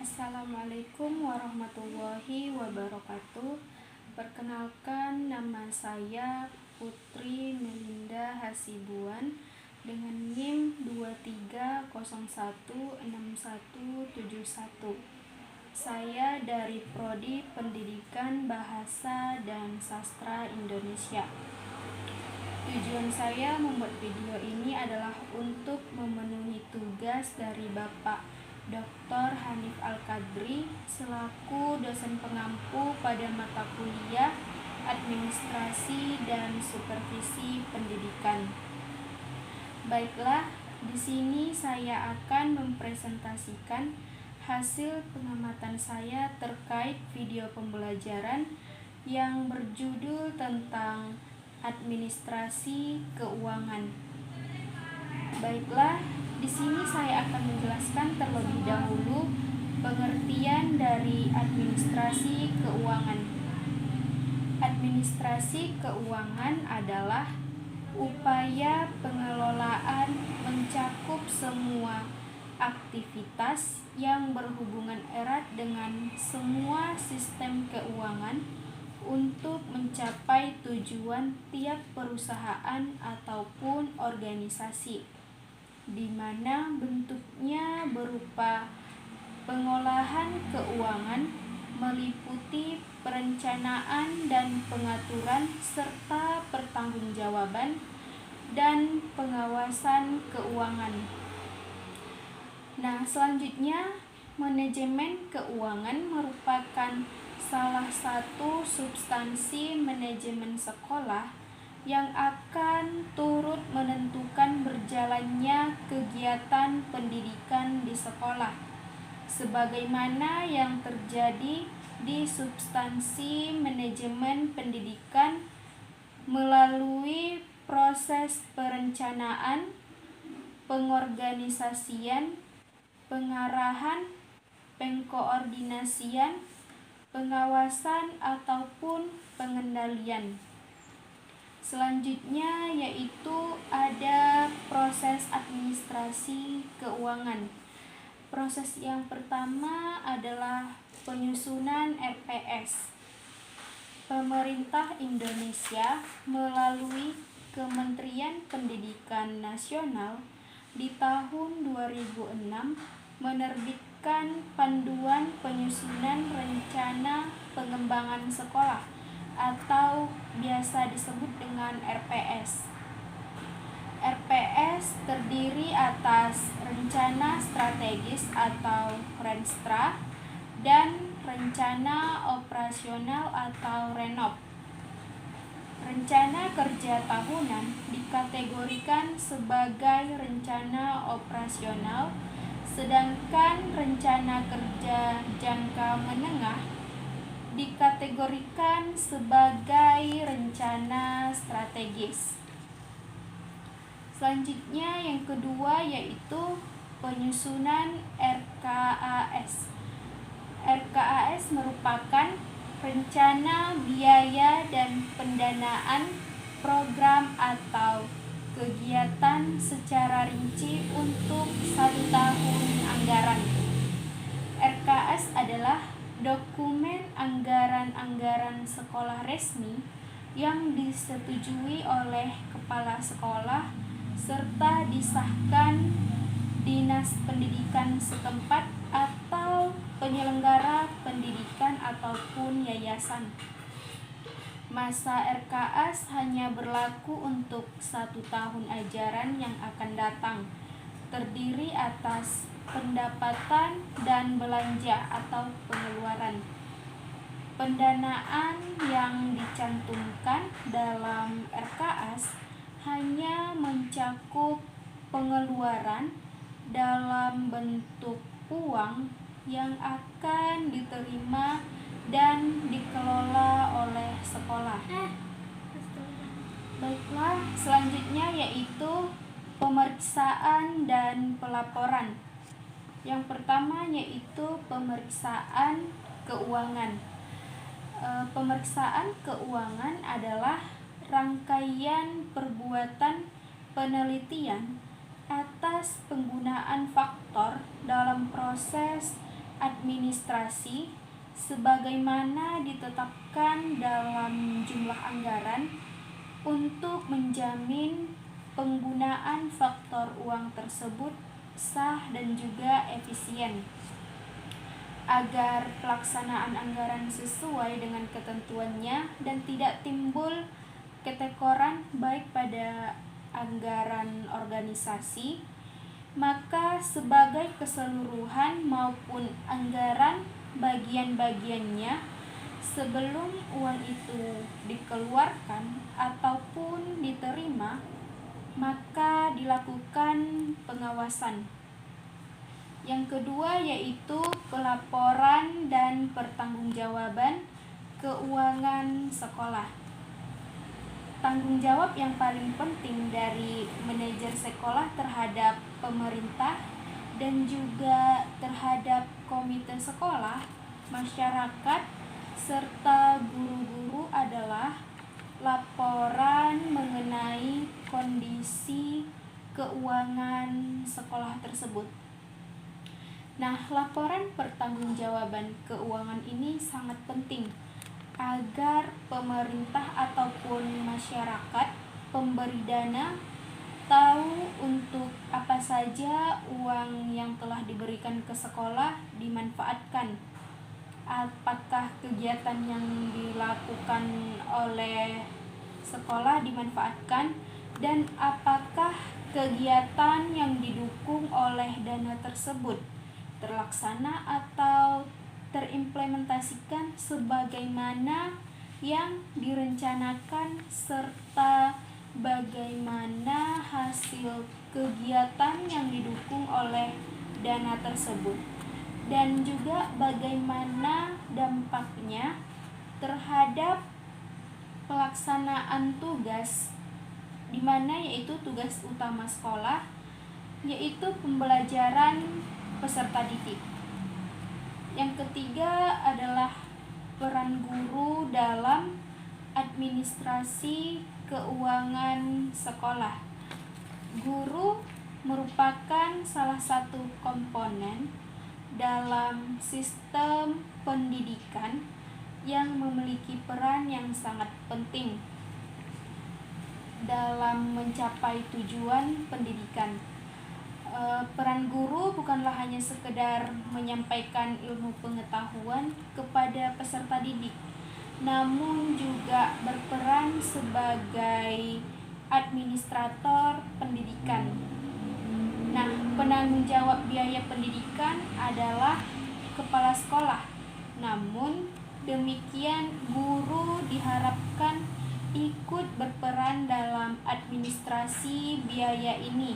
Assalamualaikum warahmatullahi wabarakatuh. Perkenalkan, nama saya Putri Melinda Hasibuan dengan NIM 23016171. Saya dari Prodi Pendidikan Bahasa dan Sastra Indonesia. Tujuan saya membuat video ini adalah untuk memenuhi tugas dari Bapak Dr. Hanif Al-Qadri selaku dosen pengampu pada mata kuliah Administrasi dan Supervisi Pendidikan. Baiklah, di sini saya akan mempresentasikan hasil pengamatan saya terkait video pembelajaran yang berjudul tentang administrasi keuangan. Baiklah, di sini saya akan menjelaskan terlebih dahulu pengertian dari administrasi keuangan. Administrasi keuangan adalah upaya pengelolaan mencakup semua aktivitas yang berhubungan erat dengan semua sistem keuangan untuk mencapai tujuan tiap perusahaan ataupun organisasi, di mana bentuknya berupa pengolahan keuangan meliputi perencanaan dan pengaturan serta pertanggungjawaban dan pengawasan keuangan. Nah, selanjutnya manajemen keuangan merupakan salah satu substansi manajemen sekolah yang akan turut menentukan berjalannya kegiatan pendidikan di sekolah, sebagaimana yang terjadi di substansi manajemen pendidikan melalui proses perencanaan, pengorganisasian, pengarahan, pengkoordinasian, pengawasan ataupun pengendalian. Selanjutnya yaitu ada proses administrasi keuangan. Proses yang pertama adalah penyusunan RPS. Pemerintah Indonesia melalui Kementerian Pendidikan Nasional di tahun 2006 menerbitkan Panduan Penyusunan Rencana Pengembangan Sekolah atau biasa disebut dengan RPS. RPS terdiri atas rencana strategis atau Renstra dan rencana operasional atau Renop. Rencana kerja tahunan dikategorikan sebagai rencana operasional, sedangkan rencana kerja jangka menengah dikategorikan sebagai rencana strategis. Selanjutnya yang kedua yaitu penyusunan RKAS. RKAS merupakan rencana biaya dan pendanaan program atau kegiatan secara rinci untuk 1 tahun anggaran. RKAS adalah dokumen anggaran-anggaran sekolah resmi yang disetujui oleh kepala sekolah serta disahkan Dinas Pendidikan setempat atau penyelenggara pendidikan ataupun yayasan. Masa RKAS hanya berlaku untuk 1 tahun ajaran yang akan datang, terdiri atas pendapatan dan belanja atau pengeluaran. Pendanaan yang dicantumkan dalam RKAS hanya mencakup pengeluaran dalam bentuk uang yang akan diterima dan dikelola oleh sekolah. Baiklah, selanjutnya yaitu pemeriksaan dan pelaporan. Yang pertama yaitu pemeriksaan keuangan. Pemeriksaan keuangan adalah rangkaian perbuatan penelitian atas penggunaan faktor dalam proses administrasi sebagaimana ditetapkan dalam jumlah anggaran untuk menjamin penggunaan faktor uang tersebut sah dan juga efisien, agar pelaksanaan anggaran sesuai dengan ketentuannya dan tidak timbul ketekoran baik pada anggaran organisasi, maka sebagai keseluruhan maupun anggaran bagian-bagiannya sebelum uang itu dikeluarkan ataupun diterima, maka dilakukan pengawasan. Yang kedua yaitu pelaporan dan pertanggungjawaban keuangan sekolah. Tanggung jawab yang paling penting dari manajer sekolah terhadap pemerintah dan juga terhadap komite sekolah, masyarakat, serta guru-guru adalah laporan mengenai kondisi keuangan sekolah tersebut. Nah, laporan pertanggungjawaban keuangan ini sangat penting agar pemerintah ataupun masyarakat pemberi dana tahu untuk apa saja uang yang telah diberikan ke sekolah dimanfaatkan. Apakah kegiatan yang dilakukan oleh sekolah dimanfaatkan, dan apakah kegiatan yang didukung oleh dana tersebut terlaksana atau terimplementasikan sebagaimana yang direncanakan, serta bagaimana hasil kegiatan yang didukung oleh dana tersebut, dan juga bagaimana dampaknya terhadap pelaksanaan tugas, di mana yaitu tugas utama sekolah, yaitu pembelajaran peserta didik. Yang ketiga adalah peran guru dalam administrasi keuangan sekolah. Guru merupakan salah satu komponen dalam sistem pendidikan yang memiliki peran yang sangat penting dalam mencapai tujuan pendidikan. Peran guru bukanlah hanya sekedar menyampaikan ilmu pengetahuan kepada peserta didik, namun juga berperan sebagai administrator pendidikan. Nah, penanggung jawab biaya pendidikan adalah kepala sekolah. Namun demikian, guru diharapkan ikut berperan dalam administrasi biaya ini,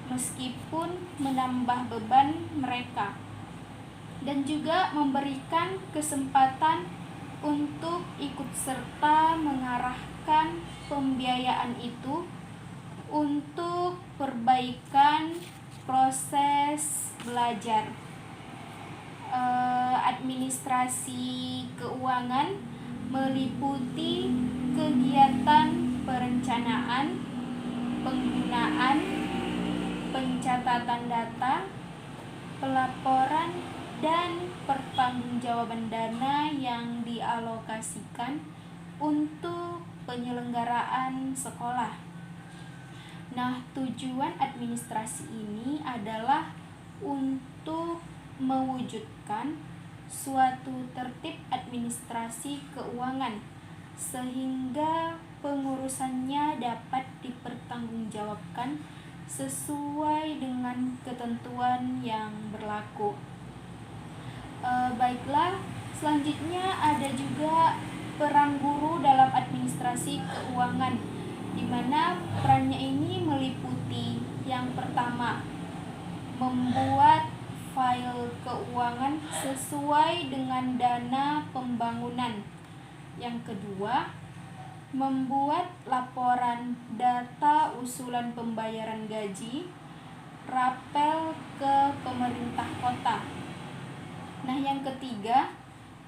meskipun menambah beban mereka, dan juga memberikan kesempatan untuk ikut serta mengarahkan pembiayaan itu untuk perbaikan proses belajar. Administrasi keuangan meliputi kegiatan perencanaan, penggunaan, pencatatan data, pelaporan, dan pertanggungjawaban dana yang dialokasikan untuk penyelenggaraan sekolah. Nah, tujuan administrasi ini adalah untuk mewujudkan suatu tertib administrasi keuangan sehingga pengurusannya dapat dipertanggungjawabkan sesuai dengan ketentuan yang berlaku. Baiklah, selanjutnya ada juga peran guru dalam administrasi keuangan, di mana perannya ini meliputi yang pertama, membuat file keuangan sesuai dengan dana pembangunan. Yang kedua, membuat laporan data usulan pembayaran gaji, rapel ke pemerintah kota. Nah, yang ketiga,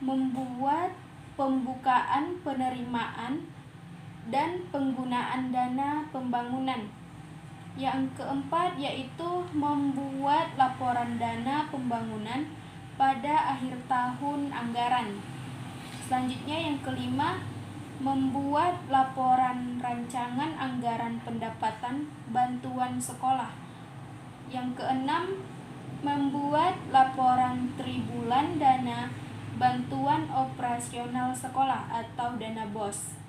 membuat pembukaan penerimaan dan penggunaan dana pembangunan. Yang keempat yaitu membuat laporan dana pembangunan pada akhir tahun anggaran. Selanjutnya yang kelima, membuat laporan rancangan anggaran pendapatan bantuan sekolah. Yang keenam, membuat laporan tribulan dana bantuan operasional sekolah atau dana BOS.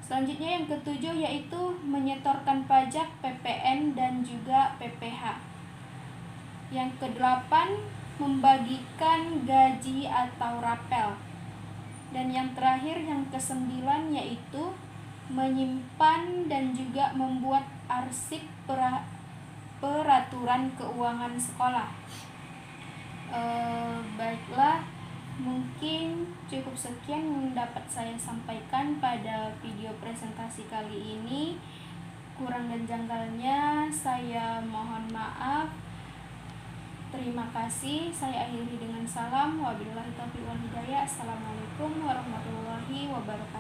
Selanjutnya yang ketujuh yaitu menyetorkan pajak PPN dan juga PPH. Yang kedelapan, membagikan gaji atau rapel. Dan yang terakhir yang kesembilan yaitu menyimpan dan juga membuat arsip peraturan keuangan sekolah. Baiklah, mungkin cukup sekian yang dapat saya sampaikan pada video presentasi kali ini. Kurang dan janggalnya saya mohon maaf. Terima kasih. Saya akhiri dengan salam. Wabillahi taufiq wal hidayah. Assalamualaikum warahmatullahi wabarakatuh.